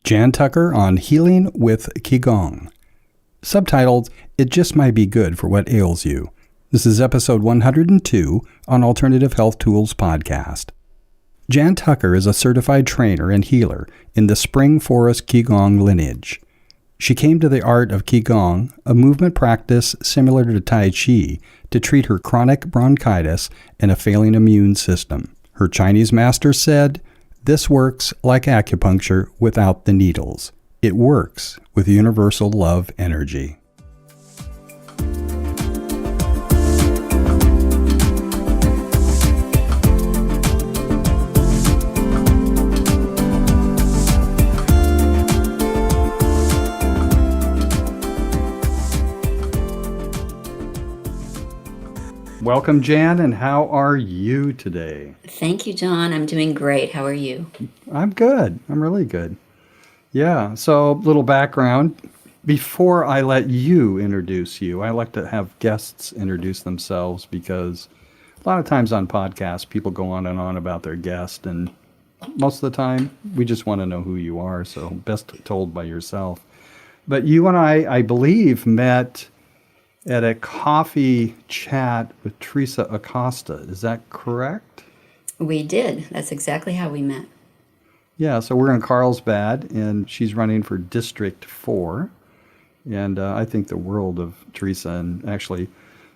Jan Tucker on Healing with Qigong. Subtitled, It Just Might Be Good for What Ails You. This is episode 102 on Alternative Health Tools podcast. Jan Tucker is a certified trainer and healer in the Spring Forest Qigong lineage. She came to the art of Qigong, a movement practice similar to Tai Chi, to treat her chronic bronchitis and a failing immune system. Her Chinese master said, "This works like acupuncture without the needles. It works with universal love energy." Welcome, Jan, and how are you today? Thank you, John. I'm doing great. How are you? I'm good. I'm really good. Yeah, so little background. Before I let you introduce you, I like to have guests introduce themselves because a lot of times on podcasts, people go on and on about their guest, and most of the time, we just want to know who you are, so best told by yourself. But you and I believe, met at a coffee chat with Teresa Acosta. Is that correct? We did. That's exactly how we met. Yeah, so we're in Carlsbad, and she's running for District 4. And I think the world of Teresa, and actually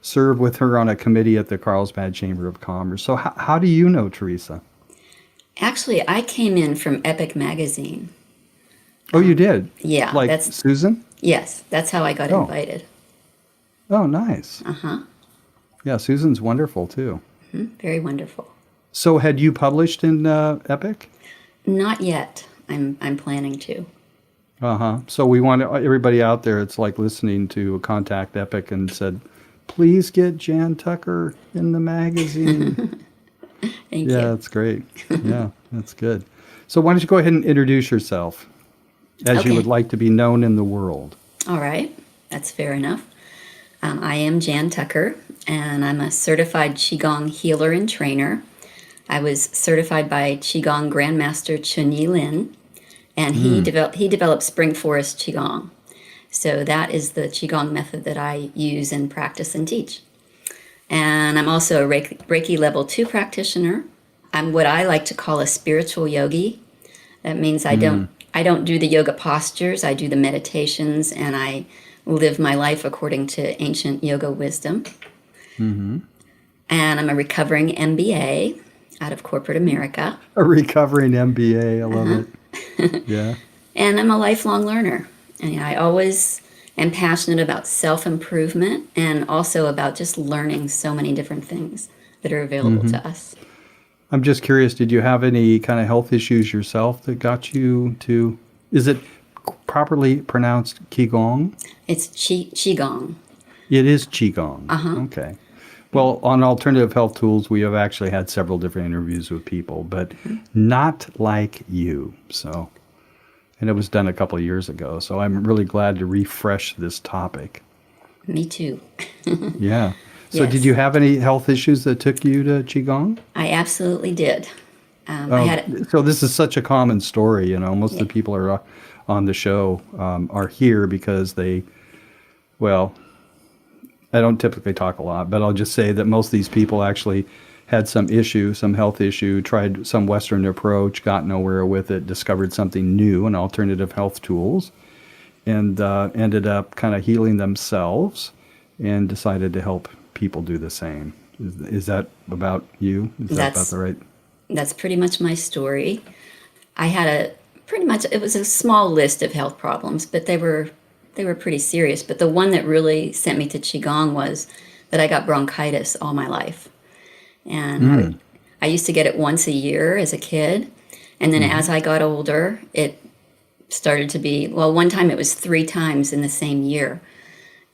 served with her on a committee at the Carlsbad Chamber of Commerce. So how do you know Teresa? Actually, I came in from Epic Magazine. Oh, you did? Yeah. Like Susan? Yes, that's how I got invited. Oh, nice. Uh-huh. Yeah, Susan's wonderful, too. Mm-hmm. Very wonderful. So had you published in Epic? Not yet. I'm planning to. Uh-huh. So we want everybody out there, it's like listening to Contact Epic and said, please get Jan Tucker in the magazine. Thank you. Yeah, that's great. Yeah, that's good. So why don't you go ahead and introduce yourself as you would like to be known in the world. All right. That's fair enough. I am Jan Tucker, and I'm a certified Qigong healer and trainer. I was certified by Qigong Grandmaster Chunyi Lin, and he developed Spring Forest Qigong. So that is the Qigong method that I use and practice and teach. And I'm also a Reiki Level 2 practitioner. I'm what I like to call a spiritual yogi. That means I don't do the yoga postures, I do the meditations, and I live my life according to ancient yoga wisdom. Mm-hmm. And I'm a recovering MBA out of corporate America. A recovering MBA, I love it. Yeah. And I'm a lifelong learner. And I always am passionate about self-improvement and also about just learning so many different things that are available to us. I'm just curious, did you have any kind of health issues yourself that got you to, is it properly pronounced Qigong? It's Qigong. It is Qigong. Uh-huh. Okay. Well, on Alternative Health Tools, we have actually had several different interviews with people, but not like you. So, and it was done a couple of years ago. So I'm really glad to refresh this topic. Me too. Yeah. So Yes. did you have any health issues that took you to Qigong? I absolutely did. So this is such a common story. Most of the people are on the show are here because they, well, I don't typically talk a lot, but I'll just say that most of these people actually had some issue, some health issue, tried some Western approach, got nowhere with it, discovered something new, an alternative health tools, and ended up kind of healing themselves and decided to help people do the same. Is that about you? Is that about the right? That's pretty much my story. I had it was a small list of health problems, but they were pretty serious. But the one that really sent me to Qigong was that I got bronchitis all my life. And I used to get it once a year as a kid. And then as I got older, it started to be, one time it was 3 times in the same year.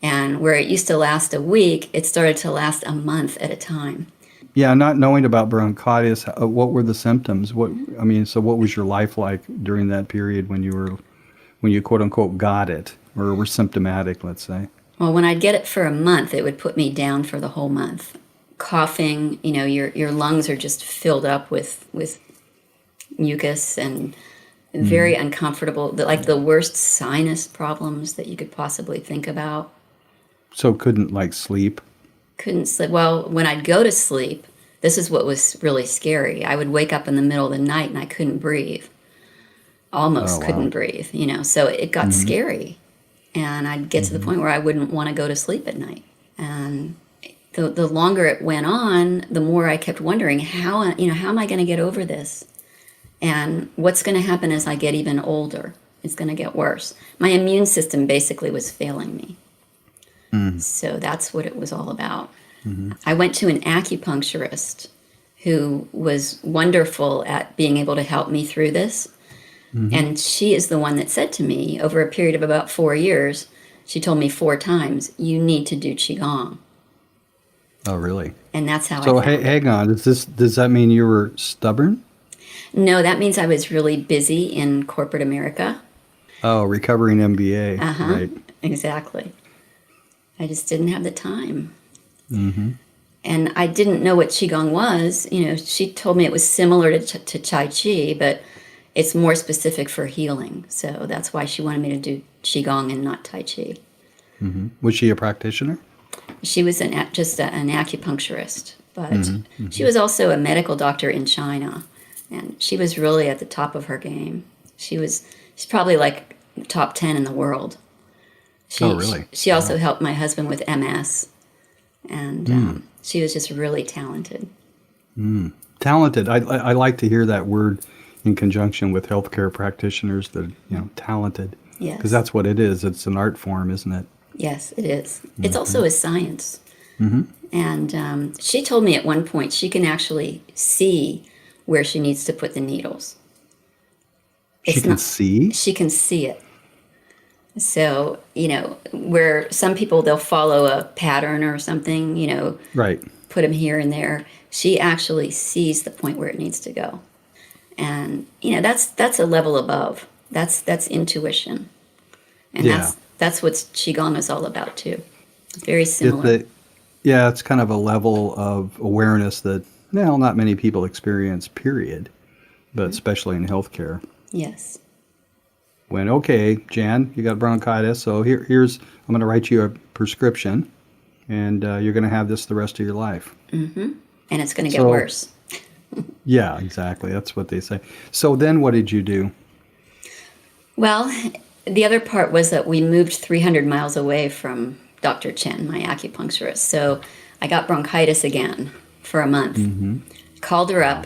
And where it used to last a week, it started to last a month at a time. Yeah, not knowing about bronchitis, what were the symptoms? So what was your life like during that period when you quote unquote got it or were symptomatic, let's say? Well, when I'd get it for a month, it would put me down for the whole month. Coughing, your lungs are just filled up with mucus, and very uncomfortable, like the worst sinus problems that you could possibly think about. So couldn't like sleep? Couldn't sleep. Well, when I'd go to sleep, this is what was really scary. I would wake up in the middle of the night and I couldn't breathe. Almost Oh, couldn't wow. breathe, so it got scary. And I'd get to the point where I wouldn't want to go to sleep at night. And the longer it went on, the more I kept wondering how am I going to get over this? And what's going to happen as I get even older? It's going to get worse. My immune system basically was failing me. So that's what it was all about. I went to an acupuncturist who was wonderful at being able to help me through this. And she is the one that said to me, over a period of about 4 years, she told me 4 times, you need to do Qigong. Oh, really? And that's how So I found it. hang on. Does that mean you were stubborn? No, that means I was really busy in corporate America. Oh, recovering MBA. Uh-huh, Right. exactly. I just didn't have the time. And I didn't know what Qigong was. She told me it was similar to Tai Chi, but it's more specific for healing. So that's why she wanted me to do Qigong and not Tai Chi. Was she a practitioner? She was just an acupuncturist, but she was also a medical doctor in China. And she was really at the top of her game. She's probably like top 10 in the world. Oh, really? She also helped my husband with MS. And she was just really talented. Talented. I like to hear that word in conjunction with healthcare practitioners, that, talented. Yes. Because that's what it is. It's an art form, isn't it? Yes, it is. It's also a science. And she told me at one point she can actually see where she needs to put the needles. She can see? She can see it. So, where some people, they'll follow a pattern or something, Right. put them here and there. She actually sees the point where it needs to go. And, that's a level above. That's intuition. And Yeah. that's what Qigong is all about, too. Very similar. It's kind of a level of awareness that, not many people experience, period, but especially in healthcare. Yes. When, okay, Jan, you got bronchitis, so I'm going to write you a prescription, and you're going to have this the rest of your life. And it's going to get worse. Yeah, exactly. That's what they say. So then what did you do? Well, the other part was that we moved 300 miles away from Dr. Chen, my acupuncturist. So I got bronchitis again for a month. Called her up,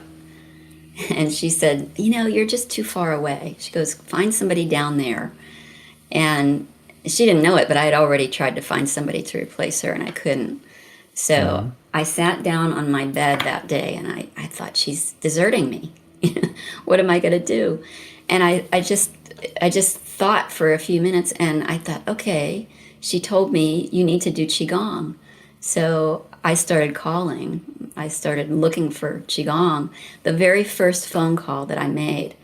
and she said, you're just too far away. She goes, find somebody down there. And she didn't know it, but I had already tried to find somebody to replace her, and I couldn't. So I sat down on my bed that day, and I thought, she's deserting me. What am I going to do? And I just thought for a few minutes, and I thought, okay, she told me you need to do Qigong. So I started calling. I started looking for Qigong. The very first phone call that I made,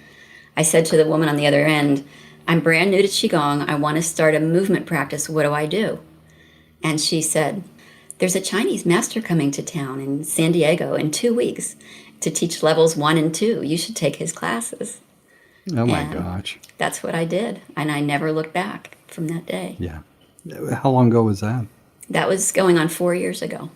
I said to the woman on the other end, I'm brand new to Qigong. I want to start a movement practice. What do I do? And she said, there's a Chinese master coming to town in San Diego in 2 weeks to teach levels 1 and 2. You should take his classes. Oh, my And gosh. that's what I did. And I never looked back from that day. Yeah. How long ago was that? That was going on 4 years ago.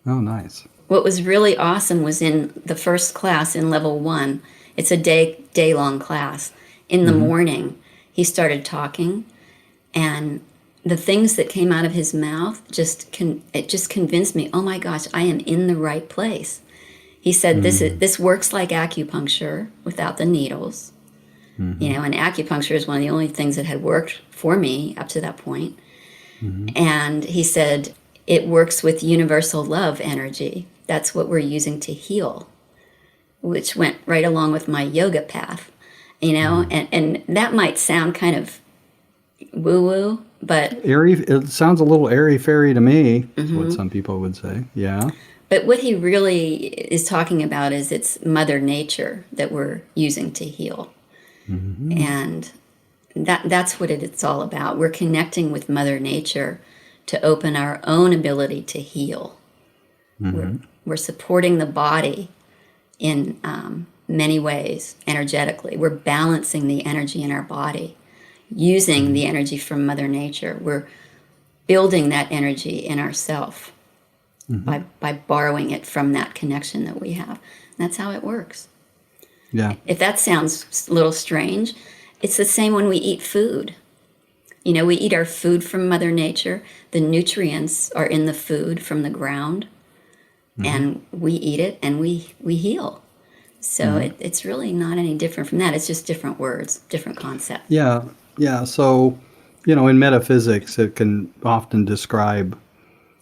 Oh, nice. What was really awesome was in the first class in level 1. It's a day-long class. In the morning, he started talking, and the things that came out of his mouth just convinced me, oh my gosh, I am in the right place. He said, this works like acupuncture without the needles. And acupuncture is one of the only things that had worked for me up to that point. And he said, it works with universal love energy. That's what we're using to heal, which went right along with my yoga path, and that might sound kind of woo-woo, but... Airy, it sounds a little airy-fairy to me, is what some people would say. Yeah. But what he really is talking about is it's Mother Nature that we're using to heal. And that's what it's all about. We're connecting with Mother Nature to open our own ability to heal. We're supporting the body in many ways energetically. We're balancing the energy in our body, using the energy from Mother Nature. We're building that energy in ourself by borrowing it from that connection that we have. And that's how it works. Yeah. If that sounds a little strange, it's the same when we eat food. You know, we eat our food from Mother Nature. The nutrients are in the food from the ground, and we eat it and we heal. So it's really not any different from that. It's just different words, different concept. Yeah. Yeah. So, in metaphysics, it can often describe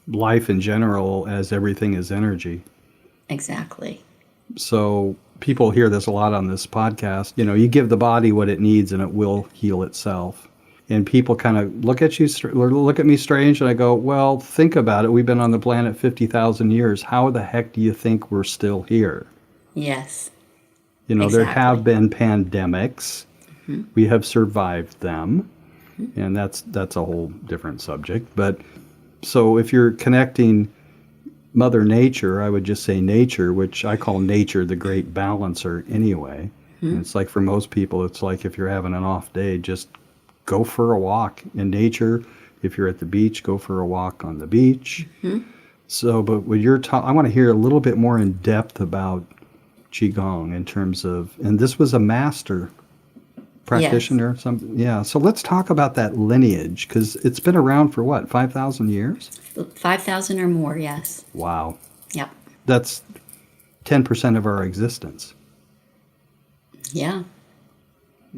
life in general as everything is energy. Exactly. So people hear this a lot on this podcast. You give the body what it needs and it will heal itself. And people kind of look at me strange, and I go, well, think about it. We've been on the planet 50,000 years. How the heck do you think we're still here? Yes. There Exactly. have been pandemics. We have survived them. And that's a whole different subject. But so if you're connecting Mother Nature, I would just say nature, which I call nature the great balancer anyway. And it's like for most people, it's like if you're having an off day, just go for a walk in nature. If you're at the beach, go for a walk on the beach. So, but when you're I want to hear a little bit more in depth about Qigong in terms of, and this was a master practitioner. Yes. Something. Yeah. So let's talk about that lineage, because it's been around for what, 5,000 years? 5,000 or more, yes. Wow. Yep. That's 10% of our existence. Yeah.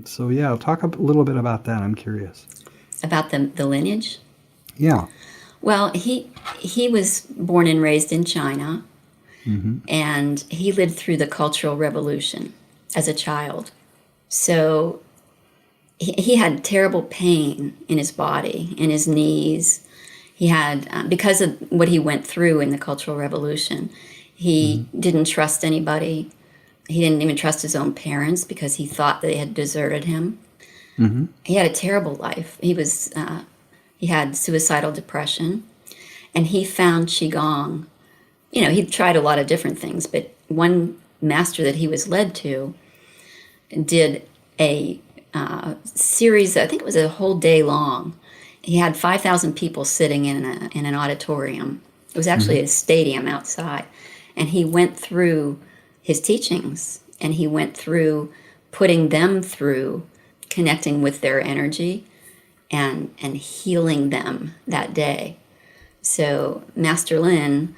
So yeah, talk a little bit about that. I'm curious. About the lineage? Yeah. Well, he was born and raised in China, and he lived through the Cultural Revolution as a child. So he had terrible pain in his body, in his knees. He had, because of what he went through in the Cultural Revolution, he didn't trust anybody. He didn't even trust his own parents because he thought they had deserted him. He had a terrible life. He had suicidal depression, and he found Qigong. He tried a lot of different things, but one master that he was led to did a series, I think it was a whole day long. He had 5,000 people sitting in an auditorium. It was actually a stadium outside. And he went through his teachings, and he went through putting them through connecting with their energy and healing them that day. So Master Lin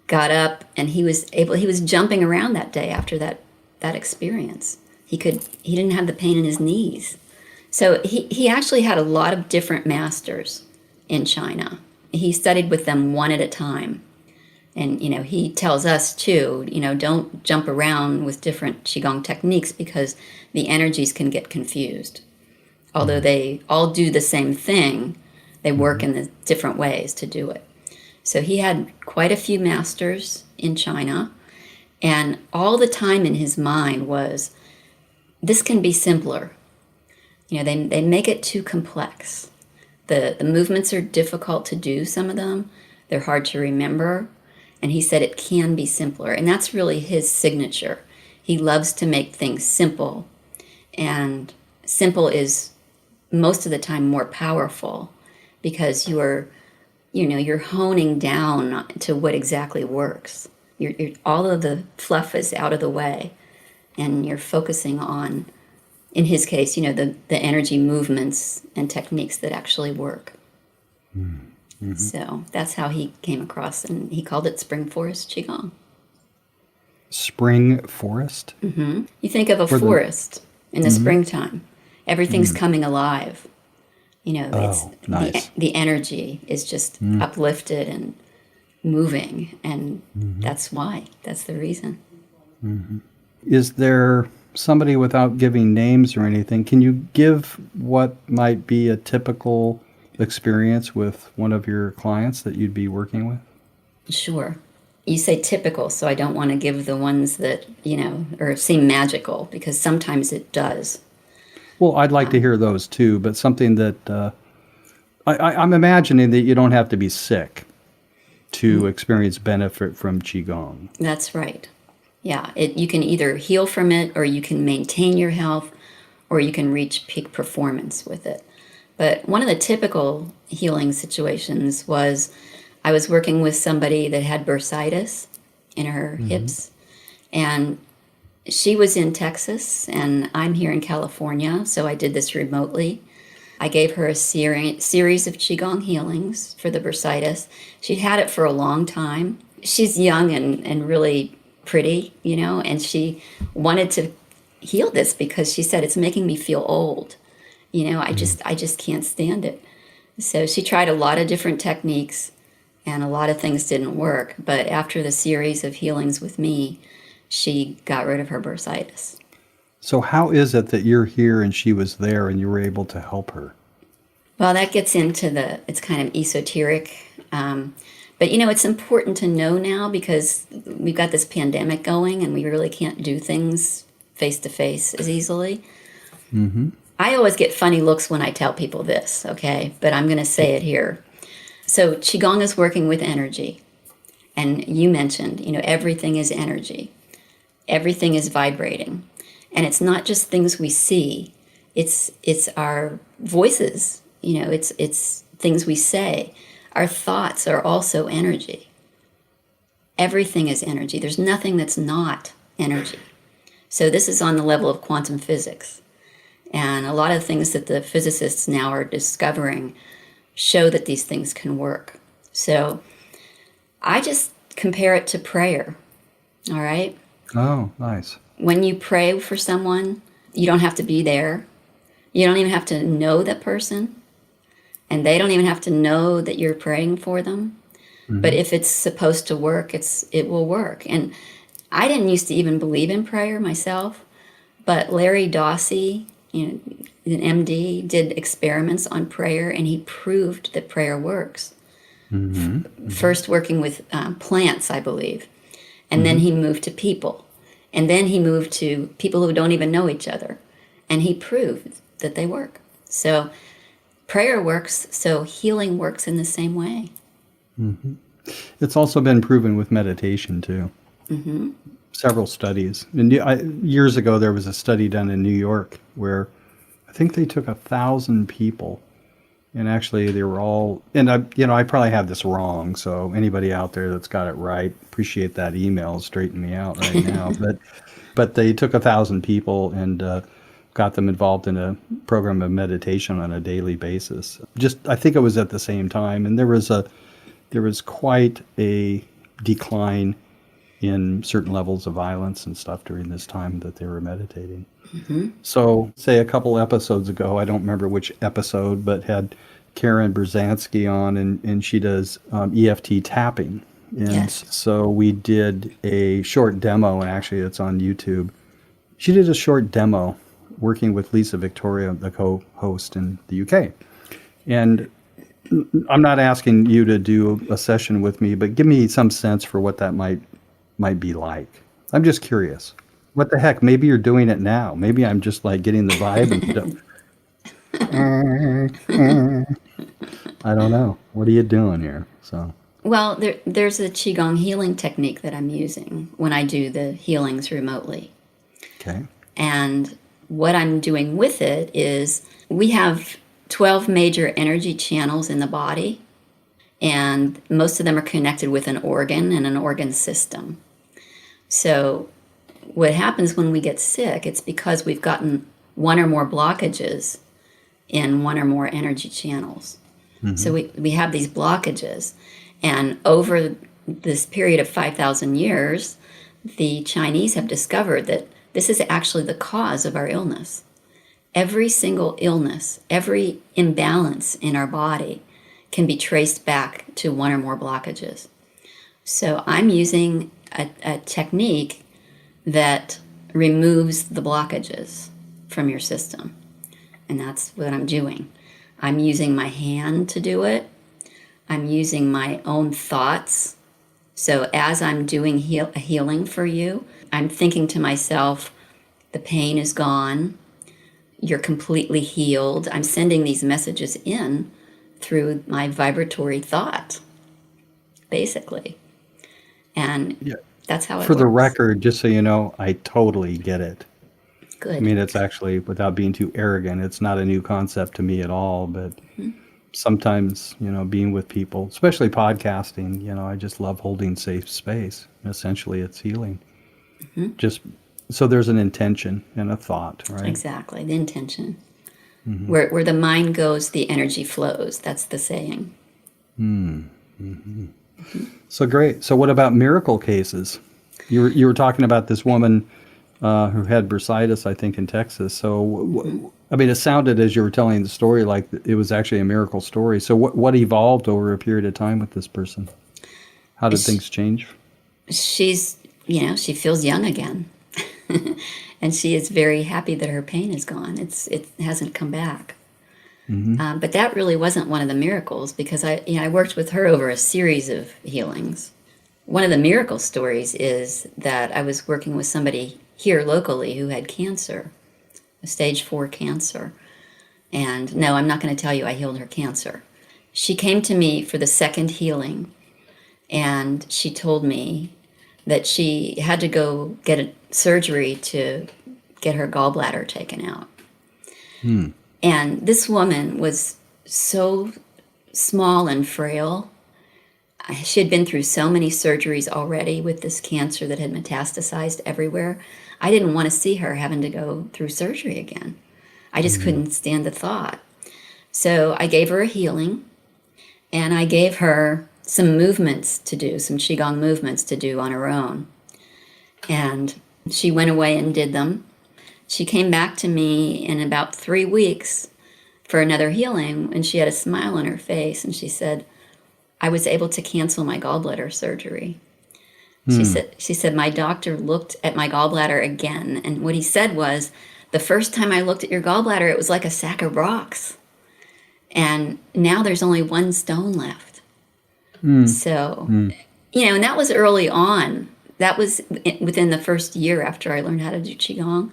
got up, and he was jumping around that day after that experience. He didn't have the pain in his knees. So he actually had a lot of different masters in China. He studied with them one at a time. And, he tells us too, don't jump around with different Qigong techniques because the energies can get confused. Although they all do the same thing, they work in the different ways to do it. So he had quite a few masters in China, and all the time in his mind was, this can be simpler. They make it too complex. The movements are difficult to do, some of them. They're hard to remember. And he said it can be simpler. And that's really his signature. He loves to make things simple. And simple is most of the time more powerful because you're honing down to what exactly works. You're all of the fluff is out of the way. And you're focusing on, in his case, the energy movements and techniques that actually work. So that's how he came across, and he called it Spring Forest Qigong. Spring Forest? You think of a forest in the springtime. Everything's coming alive. Nice. The energy is just uplifted and moving, and that's why. That's the reason. Is there somebody, without giving names or anything, can you give what might be a typical experience with one of your clients that you'd be working with? Sure. You say typical, so I don't want to give the ones that, or seem magical, because sometimes it does. Well, I'd like to hear those too, but something that I'm imagining that you don't have to be sick to experience benefit from Qigong. That's right. Yeah, you can either heal from it, or you can maintain your health, or you can reach peak performance with it. But one of the typical healing situations was I was working with somebody that had bursitis in her Mm-hmm. hips, and she was in Texas, and I'm here in California, so I did this remotely. I gave her a series of Qigong healings for the bursitis. She'd had it for a long time. She's young and really pretty, and she wanted to heal this because she said, it's making me feel old. I just can't stand it. So she tried a lot of different techniques, and a lot of things didn't work. But after the series of healings with me, she got rid of her bursitis. So how is it that you're here and she was there and you were able to help her? Well, that gets into it's kind of esoteric. But it's important to know now because we've got this pandemic going and we really can't do things face to face as easily. Mm-hmm. I always get funny looks when I tell people this, okay? But I'm going to say it here. So, Qigong is working with energy. And you mentioned, everything is energy, everything is vibrating. And it's not just things we see, it's our voices, it's things we say. Our thoughts are also energy. Everything is energy. There's nothing that's not energy. So, this is on the level of quantum physics. And a lot of things that the physicists now are discovering show that these things can work. So I just compare it to prayer, all right? Oh, nice. When you pray for someone, you don't have to be there. You don't even have to know that person. And they don't even have to know that you're praying for them. Mm-hmm. But if it's supposed to work, it will work. And I didn't used to even believe in prayer myself, but Larry Dawsey, an MD, did experiments on prayer, and he proved that prayer works. Mm-hmm. Mm-hmm. First working with plants, I believe, and then he moved to people, and then he moved to people who don't even know each other, and he proved that they work. So prayer works, so healing works in the same way. Mm-hmm. It's also been proven with meditation, too. Mm-hmm. Several studies. And years ago, there was a study done in New York where I think they took 1,000 people, and actually they were all. And I probably have this wrong. So anybody out there that's got it right, appreciate that email. Straighten me out right now. but they took 1,000 people and got them involved in a program of meditation on a daily basis. I think it was at the same time, and there was quite a decline in certain levels of violence and stuff during this time that they were meditating. Mm-hmm. So, say a couple episodes ago, I don't remember which episode, but had Karen Brzezinski on, and she does EFT tapping. And Yes. so we did a short demo, and actually it's on YouTube. She did a short demo working with Lisa Victoria, the co-host in the UK. And I'm not asking you to do a session with me, but give me some sense for what that might be like. I'm just curious. What the heck? Maybe you're doing it now. Maybe I'm just like getting the vibe and I don't know. What are you doing here? So, Well, there's a Qigong healing technique that I'm using when I do the healings remotely. okay. And what I'm doing with it is we have 12 major energy channels in the body, and most of them are connected with an organ and an organ system. So what happens when we get sick, it's because we've gotten one or more blockages in one or more energy channels. Mm-hmm. So we have these blockages. And over this period of 5,000 years, the Chinese have discovered that this is actually the cause of our illness. Every single illness, every imbalance in our body can be traced back to one or more blockages. So I'm using a technique that removes the blockages from your system. And that's what I'm doing. I'm using my hand to do it. I'm using my own thoughts. So as I'm doing healing for you, I'm thinking to myself, the pain is gone. You're completely healed. I'm sending these messages in through my vibratory thought, basically. And That's how it For the works. record, just so you know, I totally get it. I Good. mean, it's actually, without being too arrogant, it's not a new concept to me at all. But sometimes, being with people, especially podcasting, I just love holding safe space. Essentially, it's healing. Just so there's an intention and a thought, right? Exactly. The intention. Where the mind goes, the energy flows. That's the saying. So great. So what about miracle cases? You were talking about this woman who had bursitis, I think, in Texas. So, I mean, it sounded as you were telling the story like it was actually a miracle story. So what evolved over a period of time with this person? How did Sh- things change? She's, she feels young again. And she is very happy that her pain is gone. It hasn't come back. But that really wasn't one of the miracles because I worked with her over a series of healings. One of the miracle stories is that I was working with somebody here locally who had cancer, a stage 4 cancer. And no, I'm not going to tell you I healed her cancer. She came to me for the second healing, and she told me that she had to go get a surgery to get her gallbladder taken out. And this woman was so small and frail. She had been through so many surgeries already with this cancer that had metastasized everywhere. I didn't want to see her having to go through surgery again. I just couldn't stand the thought. So I gave her a healing, and I gave her some movements to do, some Qigong movements to do on her own. And she went away and did them. She came back to me in about 3 weeks for another healing, and she had a smile on her face, and she said, I was able to cancel my gallbladder surgery. She said, my doctor looked at my gallbladder again, and what he said was, the first time I looked at your gallbladder, it was like a sack of rocks. And now there's only 1 stone left. So, and that was early on. That was within the first year after I learned how to do Qigong.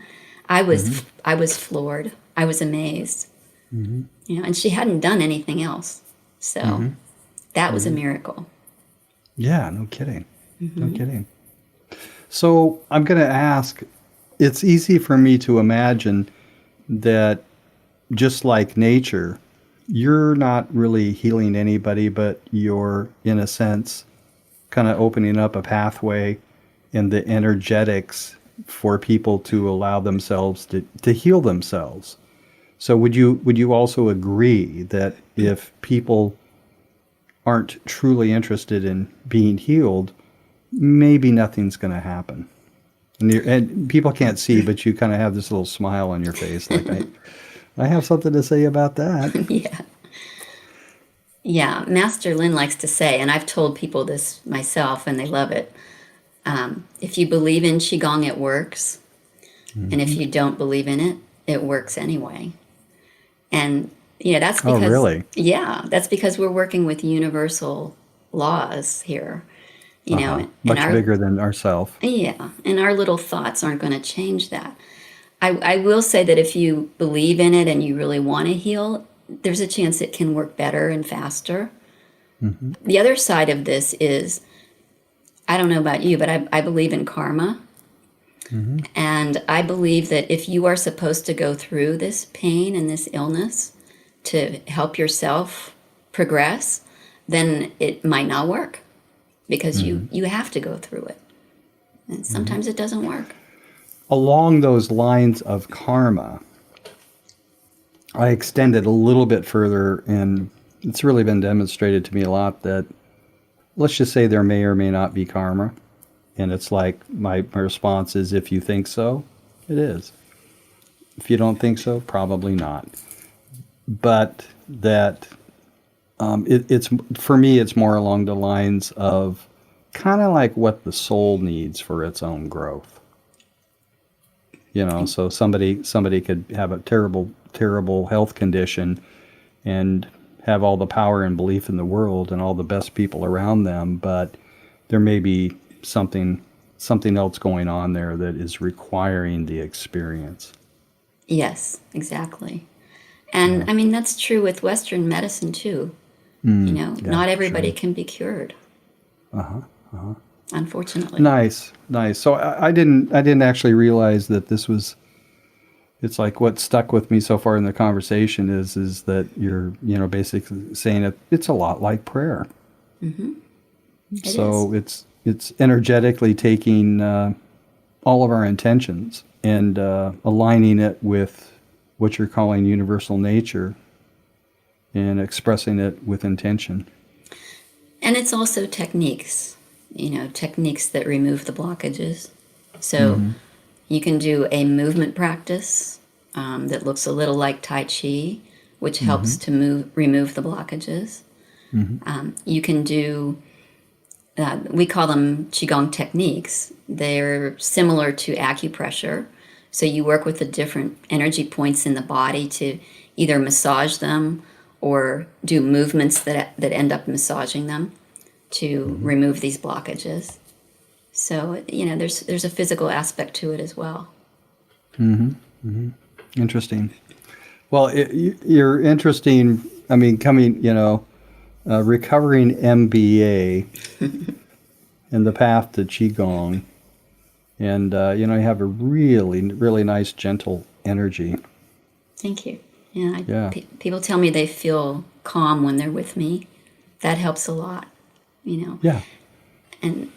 I was floored. I was amazed. And she hadn't done anything else. So that was a miracle. Yeah, no kidding. No kidding. So I'm going to ask, it's easy for me to imagine that just like nature, you're not really healing anybody, but you're, in a sense, kind of opening up a pathway in the energetics for people to allow themselves to heal themselves. So would you also agree that if people aren't truly interested in being healed, maybe nothing's going to happen? And people can't see, but you kind of have this little smile on your face, like I have something to say about that. Yeah. Yeah. Master Lin likes to say, and I've told people this myself and they love it. If you believe in Qigong, it works. And if you don't believe in it, it works anyway. And, that's because, Oh, really? Yeah, that's because we're working with universal laws here, and Much our, bigger than ourselves. yeah, and our little thoughts aren't going to change that. I will say that if you believe in it and you really want to heal, there's a chance it can work better and faster. The other side of this is, I don't know about you, but I believe in karma. And I believe that if you are supposed to go through this pain and this illness to help yourself progress, then it might not work because you have to go through it. And sometimes it doesn't work. Along those lines of karma, I extend it a little bit further, and it's really been demonstrated to me a lot that, let's just say there may or may not be karma. And it's like my response is, if you think so, it is. If you don't think so, probably not. But that it's for me, it's more along the lines of kind of like what the soul needs for its own growth. So somebody could have a terrible health condition and have all the power and belief in the world and all the best people around them, but there may be something else going on there that is requiring the experience. Yes, exactly. And I mean, that's true with Western medicine too. Yeah, Not everybody sure. can be cured. unfortunately. Nice. So I didn't actually realize that this was. It's like what stuck with me so far in the conversation is that you're basically saying it's a lot like prayer. Mm-hmm. So it's energetically taking all of our intentions and aligning it with what you're calling universal nature and expressing it with intention. And it's also techniques, techniques that remove the blockages. So you can do a movement practice that looks a little like Tai Chi, which helps to remove the blockages. You can do, we call them Qigong techniques. They're similar to acupressure. So you work with the different energy points in the body to either massage them or do movements that end up massaging them to remove these blockages. So, there's a physical aspect to it as well. Interesting. Well, you're interesting. I mean, recovering MBA and the path to Qigong. And, you have a really, really nice, gentle energy. Thank you. People tell me they feel calm when they're with me. That helps a lot, Yeah. And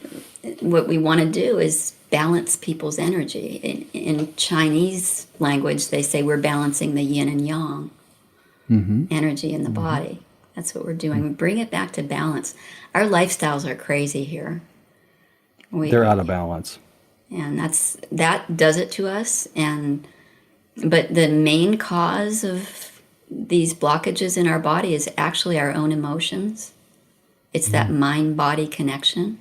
what we want to do is balance people's energy. In Chinese language, they say we're balancing the yin and yang energy in the body. That's what we're doing. We bring it back to balance. Our lifestyles are crazy here. They're out of balance. And that does it to us. But the main cause of these blockages in our body is actually our own emotions. It's that mind-body connection.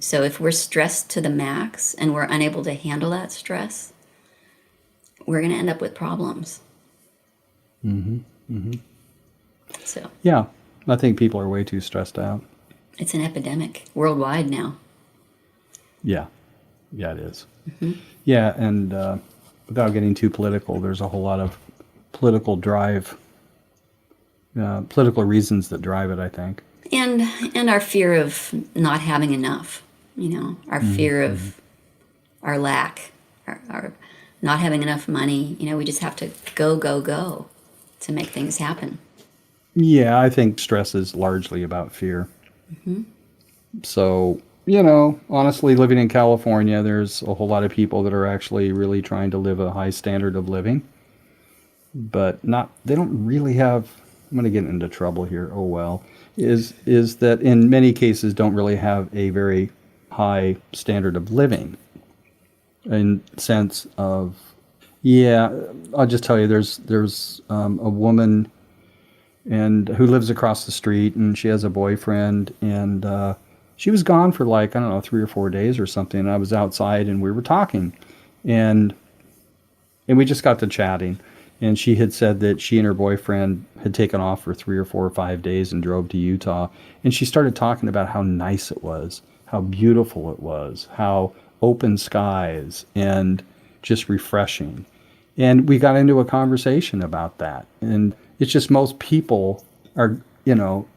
So if we're stressed to the max and we're unable to handle that stress, we're going to end up with problems. So yeah, I think people are way too stressed out. It's an epidemic worldwide now. Yeah, it is. Yeah, and without getting too political, there's a whole lot of political reasons that drive it, I think. And our fear of not having enough, our fear of our lack, our not having enough money. We just have to go to make things happen. Yeah, I think stress is largely about fear. So, honestly, living in California, there's a whole lot of people that are actually really trying to live a high standard of living, but they don't really have, I'm going to get into trouble here, oh well, is that in many cases don't really have a very high standard of living in sense of, I'll just tell you, there's a woman who lives across the street, and she has a boyfriend, and she was gone for 3 or 4 days or something. And I was outside and we were talking, and we just got to chatting. And she had said that she and her boyfriend had taken off for 3 or 4 or 5 days and drove to Utah. And she started talking about how nice it was, how beautiful it was, how open skies and just refreshing. And we got into a conversation about that. And it's just most people are,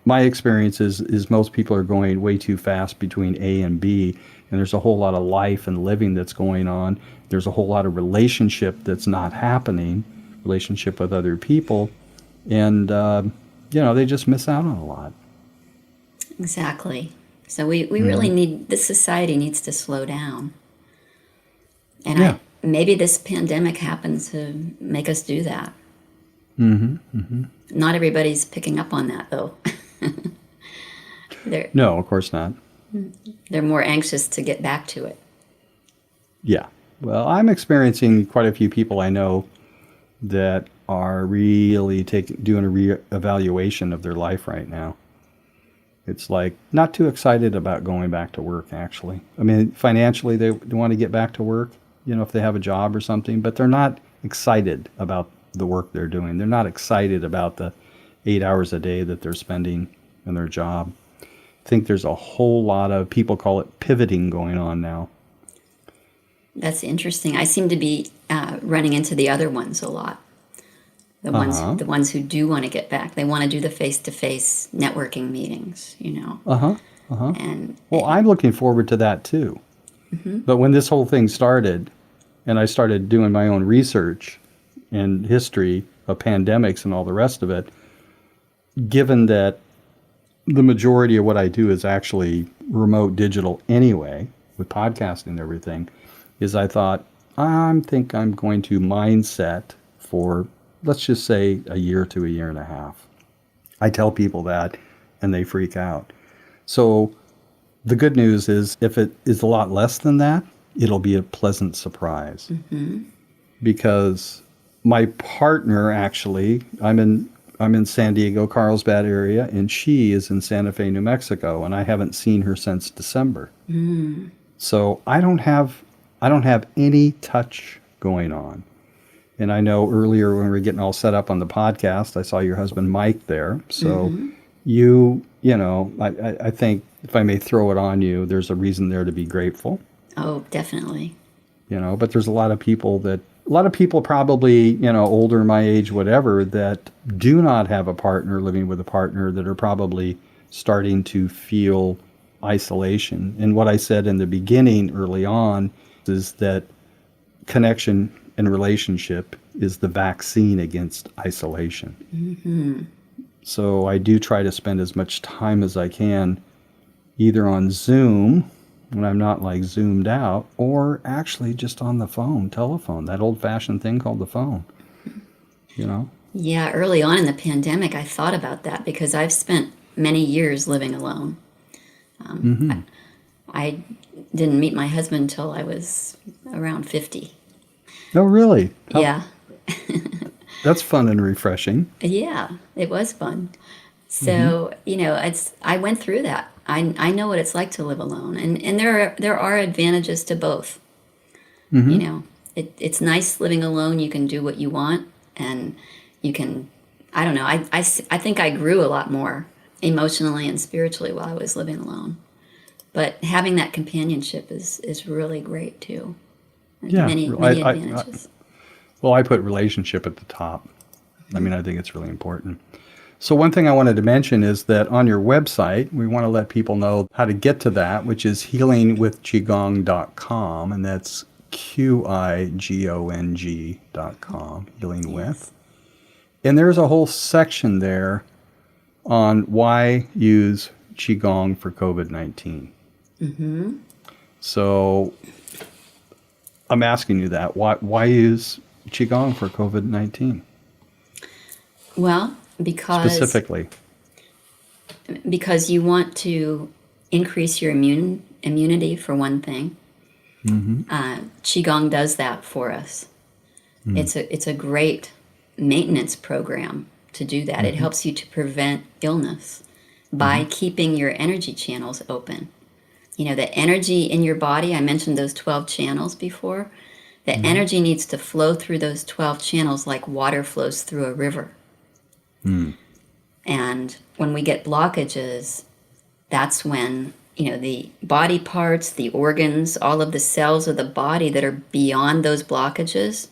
my experience is most people are going way too fast between A and B. And there's a whole lot of life and living that's going on. There's a whole lot of relationship that's not happening, relationship with other people. And, they just miss out on a lot. Exactly. So we really this society needs to slow down. And maybe this pandemic happens to make us do that. Not everybody's picking up on that, though. No, of course not. They're more anxious to get back to it. Yeah. Well, I'm experiencing quite a few people I know that are really doing a reevaluation of their life right now. It's like not too excited about going back to work, actually. I mean, financially, they want to get back to work, if they have a job or something, but they're not excited about the work they're doing. They're not excited about the 8 hours a day that they're spending in their job. I think there's a whole lot of, people call it pivoting, going on now. That's interesting. I seem to be running into the other ones a lot. The ones who do want to get back. They want to do the face-to-face networking meetings, Uh-huh. And Well, I'm looking forward to that too. But when this whole thing started, and I started doing my own research and history of pandemics and all the rest of it, given that the majority of what I do is actually remote digital anyway, with podcasting and everything, is I thought, think I'm going to mindset for, let's just say, a year to a year and a half. I tell people that, and they freak out. So the good news is, if it is a lot less than that, it'll be a pleasant surprise. Because my partner, actually, I'm in San Diego, Carlsbad area, and she is in Santa Fe, New Mexico, and I haven't seen her since December. So I don't have any touch going on. And I know earlier when we were getting all set up on the podcast, I saw your husband Mike there. So you know, I think, if I may throw it on you, there's a reason there to be grateful. Oh, definitely. You know, but there's a lot of people probably, you know, older, my age, whatever, that do not have a partner, living with a partner, that are probably starting to feel isolation. And what I said in the beginning early on is that connection and relationship is the vaccine against isolation. So I do try to spend as much time as I can either on Zoom, when I'm not like zoomed out, or actually just on the telephone, that old-fashioned thing called the phone, you know? Yeah, early on in the pandemic, I thought about that because I've spent many years living alone. I didn't meet my husband until I was around 50. Oh, really? Yeah. That's fun and refreshing. Yeah, it was fun. So, you know, I went through that. I know what it's like to live alone. And there are advantages to both. You know, it's nice living alone. You can do what you want, and you can, I don't know, I think I grew a lot more emotionally and spiritually while I was living alone. But having that companionship is really great too. Yeah, Many advantages. Well, I put relationship at the top. I mean, I think it's really important. So one thing I wanted to mention is that on your website, we want to let people know how to get to that, which is healingwithqigong.com, and that's QIGONG.com, healing with. And there's a whole section there on why use Qigong for COVID-19. So I'm asking you that. Why use Qigong for COVID-19? Well, specifically, because you want to increase your immunity, for one thing. Qigong does that for us. It's a great maintenance program to do that. It helps you to prevent illness by keeping your energy channels open. You know, the energy in your body, I mentioned those 12 channels before. The energy needs to flow through those 12 channels like water flows through a river. And when we get blockages, that's when, you know, the body parts, the organs, all of the cells of the body that are beyond those blockages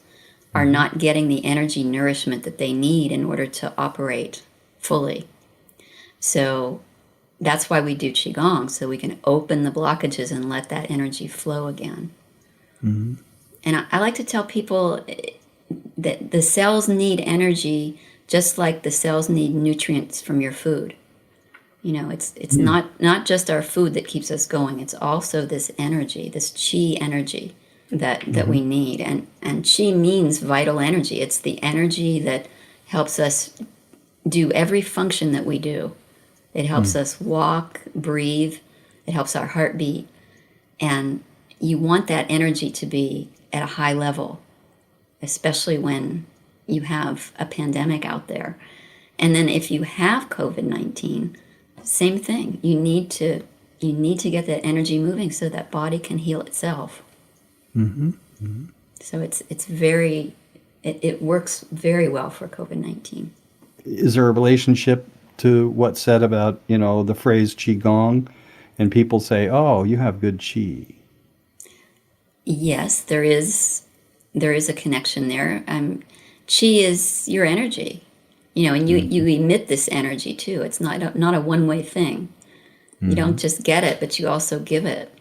are not getting the energy nourishment that they need in order to operate fully. So that's why we do Qigong, so we can open the blockages and let that energy flow again. And I like to tell people that the cells need energy just like the cells need nutrients from your food. You know, it's not just our food that keeps us going. It's also this energy, this Qi energy that we need. And Qi means vital energy. It's the energy that helps us do every function that we do. It helps us walk, breathe. It helps our heart beat. And you want that energy to be at a high level, especially when you have a pandemic out there. And then if you have COVID-19, same thing. You need to get that energy moving so that body can heal itself. So it works very well for COVID-19. Is there a relationship to what's said about, you know, the phrase Qigong, and people say, oh, you have good Qi? Yes, there is a connection there. Qi is your energy, you know, and you emit this energy too. It's not a one-way thing. You don't just get it, but you also give it.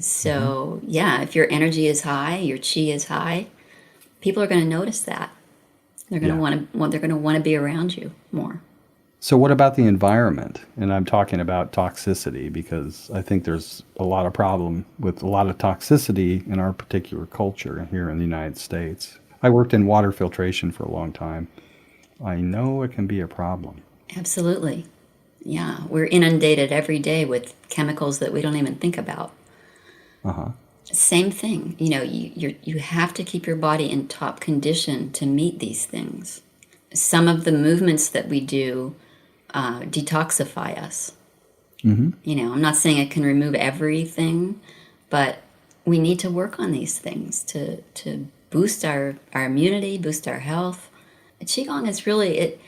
So, yeah, if your energy is high, your chi is high, people are going to notice that. They're going to they're going to want to be around you more. So what about the environment? And I'm talking about toxicity because I think there's a lot of problem with a lot of toxicity in our particular culture here in the United States. I worked in water filtration for a long time. I know it can be a problem. Absolutely. Yeah, we're inundated every day with chemicals that we don't even think about. Uh-huh. Same thing. You have to keep your body in top condition to meet these things. Some of the movements that we do detoxify us. I'm not saying it can remove everything, but we need to work on these things to boost our immunity, boost our health. Qigong is really,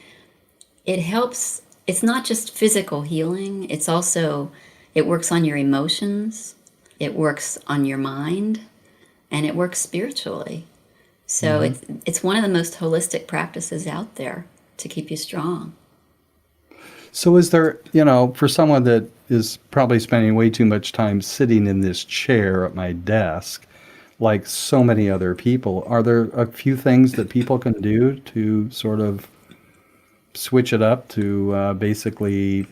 it helps. It's not just physical healing. It's also, it works on your emotions, it works on your mind, and it works spiritually. So it's one of the most holistic practices out there to keep you strong. So is there, for someone that is probably spending way too much time sitting in this chair at my desk, like so many other people, are there a few things that people can do to sort of switch it up to basically,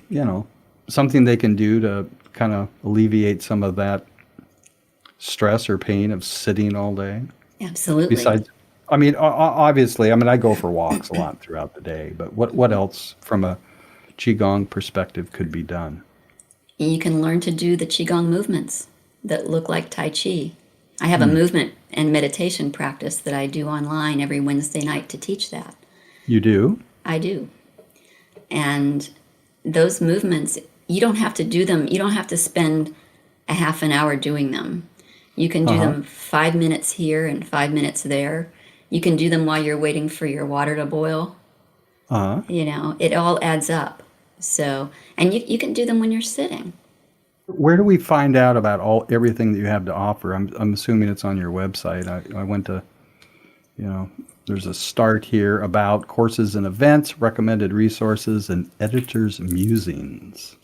something they can do to kind of alleviate some of that stress or pain of sitting all day? Absolutely. Besides, obviously, I go for walks a lot throughout the day, but what else from a Qigong perspective could be done? You can learn to do the Qigong movements that look like Tai Chi. I have a movement and meditation practice that I do online every Wednesday night to teach that. You do? I do. And those movements, you don't have to do them. You don't have to spend a half an hour doing them. You can do them 5 minutes here and 5 minutes there. You can do them while you're waiting for your water to boil. It all adds up. So, and you can do them when you're sitting. Where do we find out about everything that you have to offer? I'm assuming it's on your website. I went to, there's a start here about courses and events, recommended resources, and editor's musings.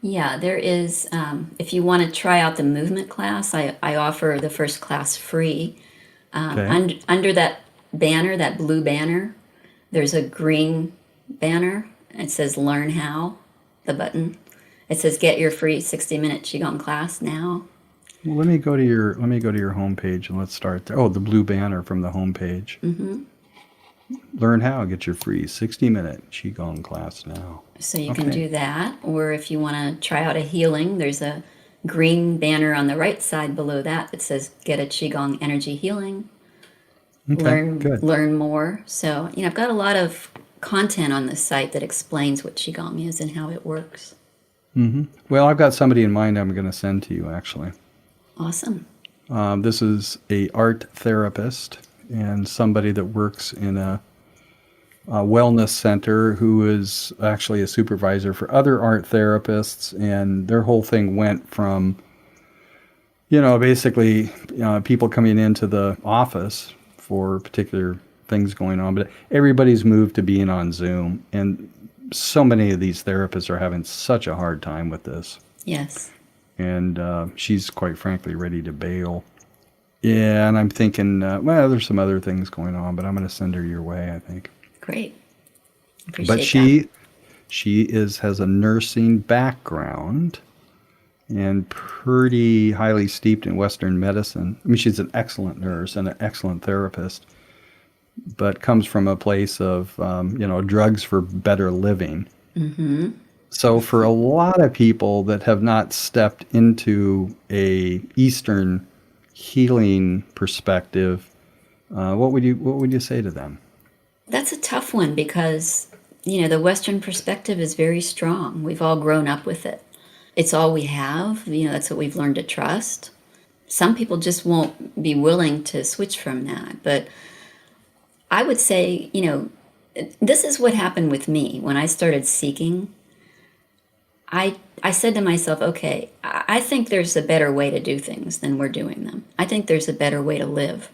Yeah, there is. If you want to try out the movement class, I offer the first class free. Under that banner, that blue banner, there's a green banner. It says Learn How, the button. It says Get Your Free 60-minute Qigong class now. Well, let me go to your homepage and let's start there. Oh, the blue banner from the homepage. Learn How, get your free 60-minute Qigong class now. So you can do that. Or if you want to try out a healing, there's a green banner on the right side below that says Get a Qigong Energy Healing. Learn more. So, I've got a lot of content on this site that explains what Qigong is and how it works. Well, I've got somebody in mind I'm going to send to you, actually. Awesome. This is a art therapist and somebody that works in a wellness center who is actually a supervisor for other art therapists, and their whole thing went from, basically people coming into the office for particular things going on, but everybody's moved to being on Zoom, and so many of these therapists are having such a hard time with this. Yes. And she's quite frankly ready to bail. Yeah, and I'm thinking, there's some other things going on, but I'm going to send her your way, I think. Great. Appreciate but that. she has a nursing background and pretty highly steeped in Western medicine. She's an excellent nurse and an excellent therapist, but comes from a place of, drugs for better living. So for a lot of people that have not stepped into a Eastern healing perspective, what would you say to them? That's a tough one because, the Western perspective is very strong. We've all grown up with it. It's all we have. That's what we've learned to trust. Some people just won't be willing to switch from that. But I would say, this is what happened with me when I started seeking. I said to myself, okay, I think there's a better way to do things than we're doing them. I think there's a better way to live.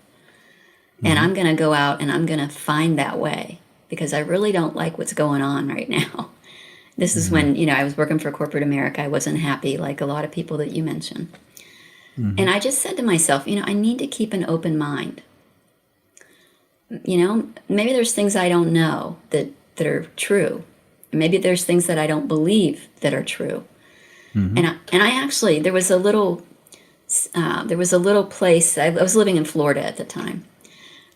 And I'm going to go out and I'm going to find that way because I really don't like what's going on right now. This is when, I was working for corporate America. I wasn't happy, like a lot of people that you mentioned. And I just said to myself, I need to keep an open mind. Maybe there's things I don't know that are true. Maybe there's things that I don't believe that are true. And I actually, there was a little place. I was living in Florida at the time.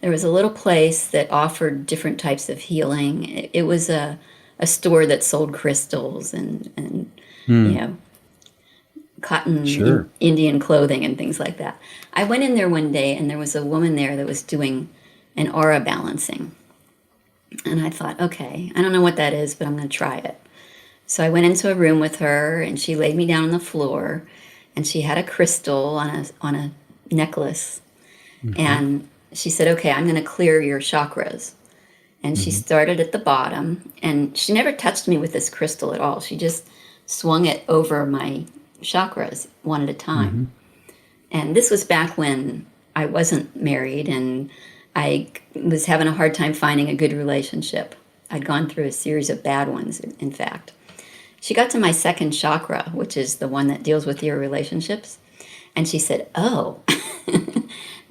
There was a little place that offered different types of healing. It was a store that sold crystals and cotton Sure. Indian clothing and things like that. I went in there one day and there was a woman there that was doing an aura balancing. And I thought, okay, I don't know what that is, but I'm going to try it. So I went into a room with her and she laid me down on the floor and she had a crystal on a necklace. And she said, okay, I'm going to clear your chakras. And she started at the bottom and she never touched me with this crystal at all. She just swung it over my chakras one at a time. And this was back when I wasn't married and I was having a hard time finding a good relationship. I'd gone through a series of bad ones, in fact. She got to my second chakra, which is the one that deals with your relationships. And she said, oh,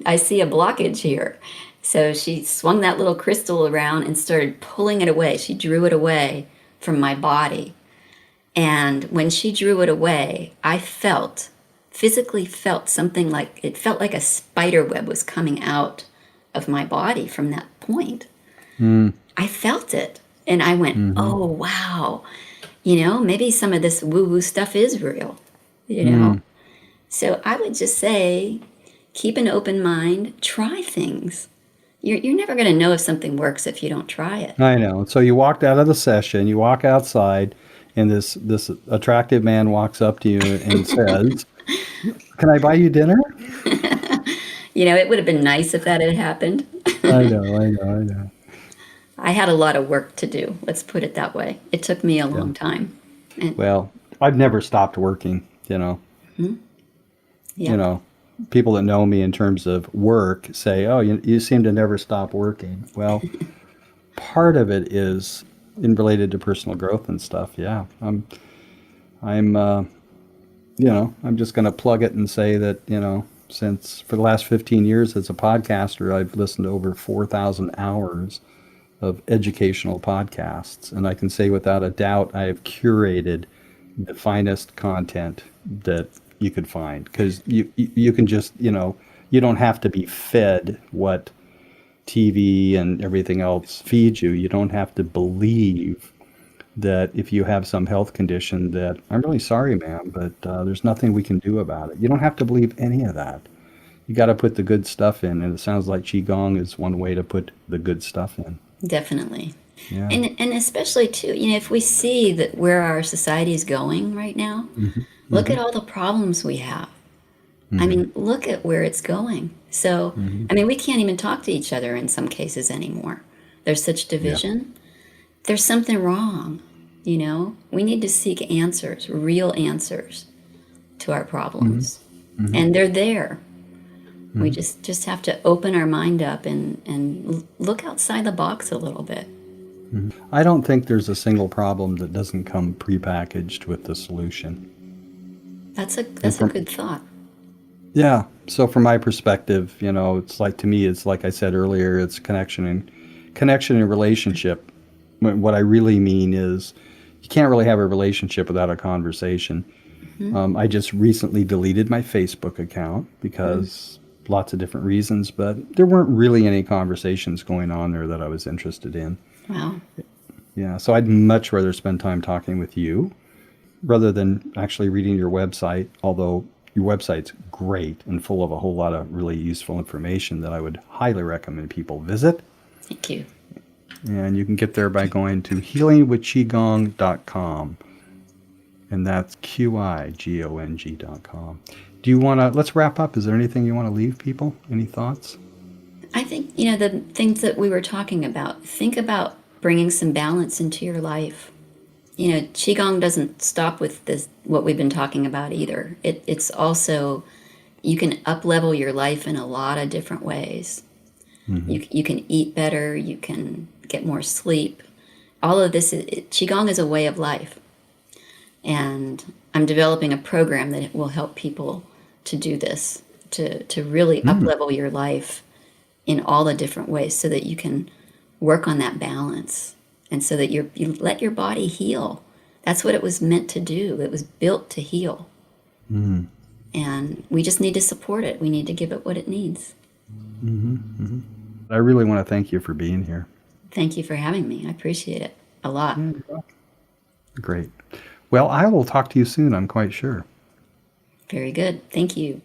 I see a blockage here. So she swung that little crystal around and started pulling it away. She drew it away from my body. And when she drew it away, I physically felt something like, it felt like a spider web was coming out of my body from that point. I felt it. And I went, oh, wow. Maybe some of this woo-woo stuff is real, So I would just say, keep an open mind, try things. You're never going to know if something works if you don't try it. I know. So you walked out of the session, you walk outside, and this attractive man walks up to you and says, can I buy you dinner? It would have been nice if that had happened. I know. I had a lot of work to do. Let's put it that way. It took me a long time. Well, I've never stopped working, People that know me in terms of work say, oh, you seem to never stop working. Well, part of it is related to personal growth and stuff. Yeah. I'm just going to plug it and say that, since for the last 15 years as a podcaster, I've listened to over 4,000 hours of educational podcasts. And I can say without a doubt, I have curated the finest content that you could find, because you can just, you don't have to be fed what TV and everything else feeds you. You don't have to believe that if you have some health condition that, I'm really sorry, ma'am, but there's nothing we can do about it. You don't have to believe any of that. You got to put the good stuff in. And it sounds like Qigong is one way to put the good stuff in. Definitely. Yeah. And especially too, if we see that where our society is going right now, look at all the problems we have. I mean, look at where it's going. So, we can't even talk to each other in some cases anymore. There's such division. Yeah. There's something wrong, We need to seek answers, real answers to our problems. And they're there. We just have to open our mind up and look outside the box a little bit. I don't think there's a single problem that doesn't come prepackaged with the solution. That's a good thought. Yeah. So from my perspective, it's like, to me, it's like I said earlier, it's connection and relationship. What I really mean is you can't really have a relationship without a conversation. I just recently deleted my Facebook account because lots of different reasons, but there weren't really any conversations going on there that I was interested in. Wow. Yeah. So I'd much rather spend time talking with you rather than actually reading your website, although your website's great and full of a whole lot of really useful information that I would highly recommend people visit. Thank you. And you can get there by going to healingwithqigong.com. And that's QIGONG.com. Do you want to, let's wrap up. Is there anything you want to leave people? Any thoughts? I think, the things that we were talking about, think about bringing some balance into your life. Qigong doesn't stop with this, what we've been talking about either. It's also, you can up-level your life in a lot of different ways. You can eat better, you can get more sleep. all of this, Qigong is a way of life. And I'm developing a program that will help people to do this, to really up-level your life in all the different ways so that you can work on that balance and so that you let your body heal. That's what it was meant to do. It was built to heal. And we just need to support it. We need to give it what it needs. I really want to thank you for being here. Thank you for having me. I appreciate it a lot. Great. Well, I will talk to you soon, I'm quite sure. Very good. Thank you.